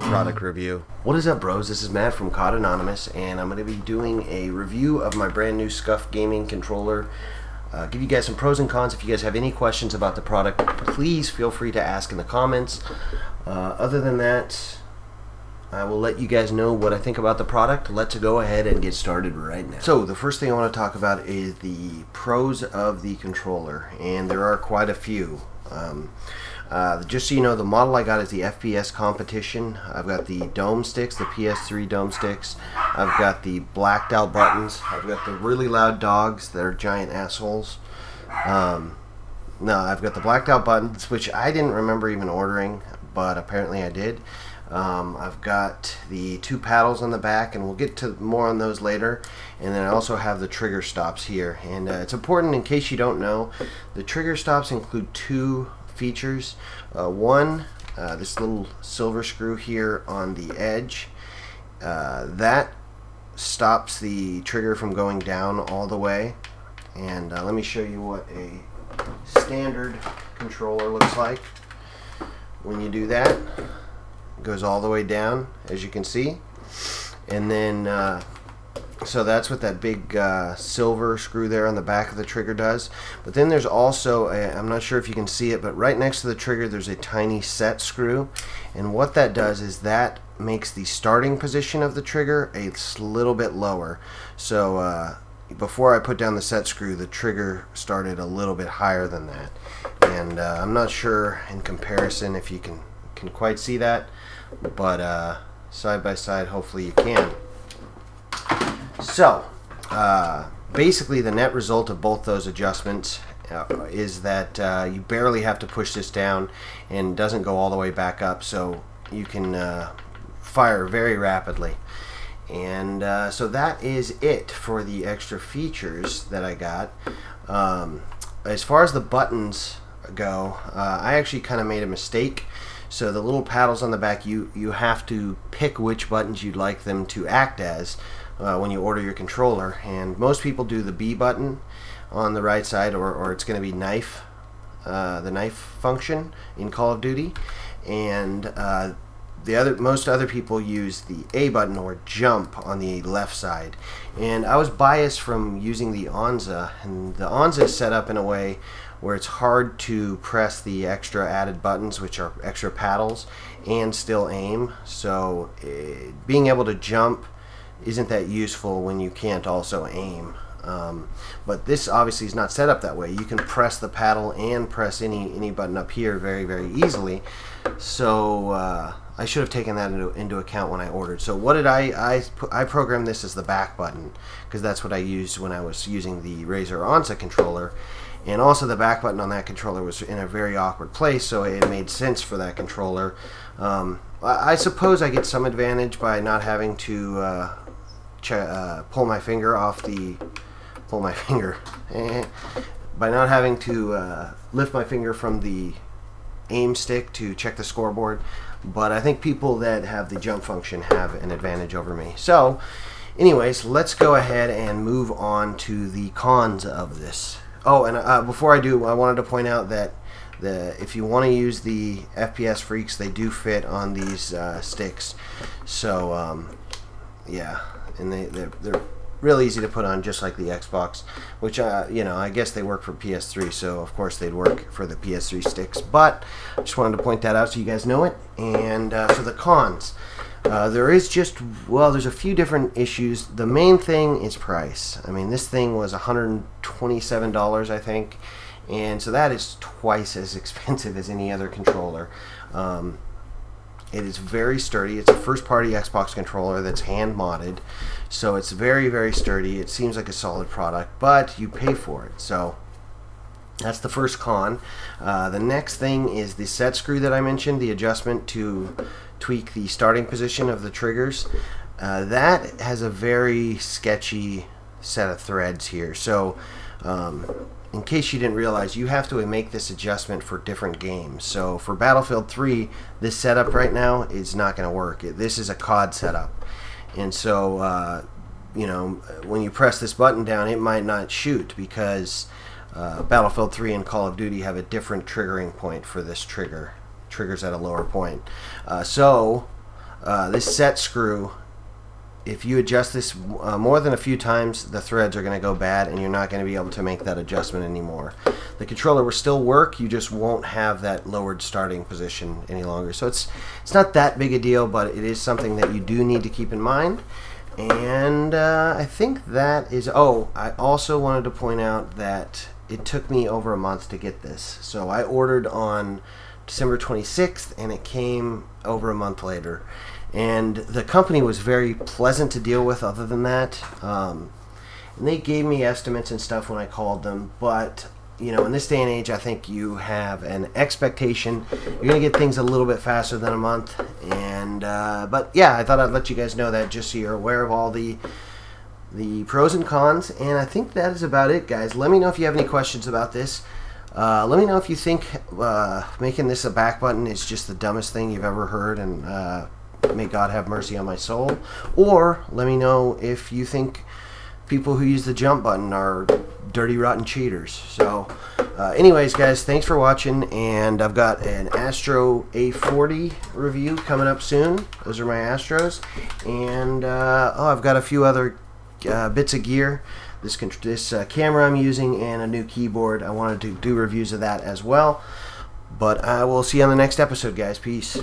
product review. What is up, bros? This is Matt from CODAnonymous, and I'm going to be doing a review of my brand new SCUF gaming controller. Give you guys some pros and cons. If you guys have any questions about the product, please feel free to ask in the comments. Other than that, I will let you guys know what I think about the product. Let's go ahead and get started right now. So the first thing I want to talk about is the pros of the controller, and there are quite a few. Just so you know, the model I got is the FPS competition. I've got the dome sticks, the PS3 dome sticks. I've got the blacked out buttons. I've got the really loud dogs that are giant assholes. No, I've got the blacked out buttons, which I didn't remember even ordering, but apparently I did. I've got the two paddles on the back, and we'll get to more on those later. And then I also have the trigger stops here. And it's important, in case you don't know, the trigger stops include two features. One, this little silver screw here on the edge, that stops the trigger from going down all the way. And let me show you what a standard controller looks like. When you do that, it goes all the way down, as you can see. And then so that's what that big silver screw there on the back of the trigger does. But then there's also I'm not sure if you can see it, but right next to the trigger there's a tiny set screw, and what that does is that makes the starting position of the trigger a little bit lower. So before I put down the set screw, the trigger started a little bit higher than that. And I'm not sure in comparison if you can quite see that, but side by side hopefully you can. So basically the net result of both those adjustments is that you barely have to push this down, and doesn't go all the way back up, so you can fire very rapidly. And so that is it for the extra features that I got. As far as the buttons go, I actually kind of made a mistake. So the little paddles on the back, you have to pick which buttons you'd like them to act as when you order your controller. And most people do the B button on the right side, or it's going to be knife, the knife function in Call of Duty. And most other people use the A button or jump on the left side. And I was biased from using the Onza, and the Onza is set up in a way where it's hard to press the extra added buttons, which are extra paddles, and still aim. So being able to jump isn't that useful when you can't also aim. But this obviously is not set up that way. You can press the paddle and press any button up here very, very easily. So I should have taken that into account when I ordered. So what did I programmed this as the back button, because that's what I used when I was using the Razer Onza controller. And also the back button on that controller was in a very awkward place, so it made sense for that controller. I suppose I get some advantage by not having to pull my finger off the by not having to lift my finger from the aim stick to check the scoreboard. But I think people that have the jump function have an advantage over me. So anyways, let's go ahead and move on to the cons of this. Oh, and before I do, I wanted to point out that if you want to use the FPS Freaks, they do fit on these sticks. So yeah, and they're real easy to put on, just like the Xbox, which you know, I guess they work for PS3, so of course they'd work for the PS3 sticks. But I just wanted to point that out so you guys know it. And so the cons. There's a few different issues. The main thing is price. I mean, this thing was $127, I think, and so that is twice as expensive as any other controller. It is very sturdy. It's a first-party Xbox controller that's hand-modded, so it's very, very sturdy. It seems like a solid product, but you pay for it. So that's the first con. The next thing is the set screw that I mentioned, the adjustment to tweak the starting position of the triggers. That has a very sketchy set of threads here. So in case you didn't realize, you have to make this adjustment for different games. So for Battlefield 3, this setup right now is not going to work. This is a COD setup, and so you know, when you press this button down, it might not shoot, because Battlefield 3 and Call of Duty have a different triggering point for this trigger. Triggers at a lower point. So this set screw, if you adjust this more than a few times, the threads are going to go bad and you're not going to be able to make that adjustment anymore. The controller will still work, you just won't have that lowered starting position any longer. So it's not that big a deal, but it is something that you do need to keep in mind. And I think that is, oh, I also wanted to point out that it took me over a month to get this. So I ordered on December 26th and it came over a month later. And the company was very pleasant to deal with other than that. And they gave me estimates and stuff when I called them. But, you know, in this day and age, I think you have an expectation. You're going to get things a little bit faster than a month. And, but yeah, I thought I'd let you guys know that just so you're aware of all the pros and cons. And I think that is about it, guys. Let me know if you have any questions about this. Let me know if you think making this a back button is just the dumbest thing you've ever heard, and may God have mercy on my soul. Or let me know if you think people who use the jump button are dirty, rotten cheaters. So anyways, guys, thanks for watching, and I've got an Astro A40 review coming up soon. Those are my Astros. And oh, I've got a few other bits of gear. This camera I'm using and a new keyboard. I wanted to do reviews of that as well. But I will see you on the next episode, guys. Peace.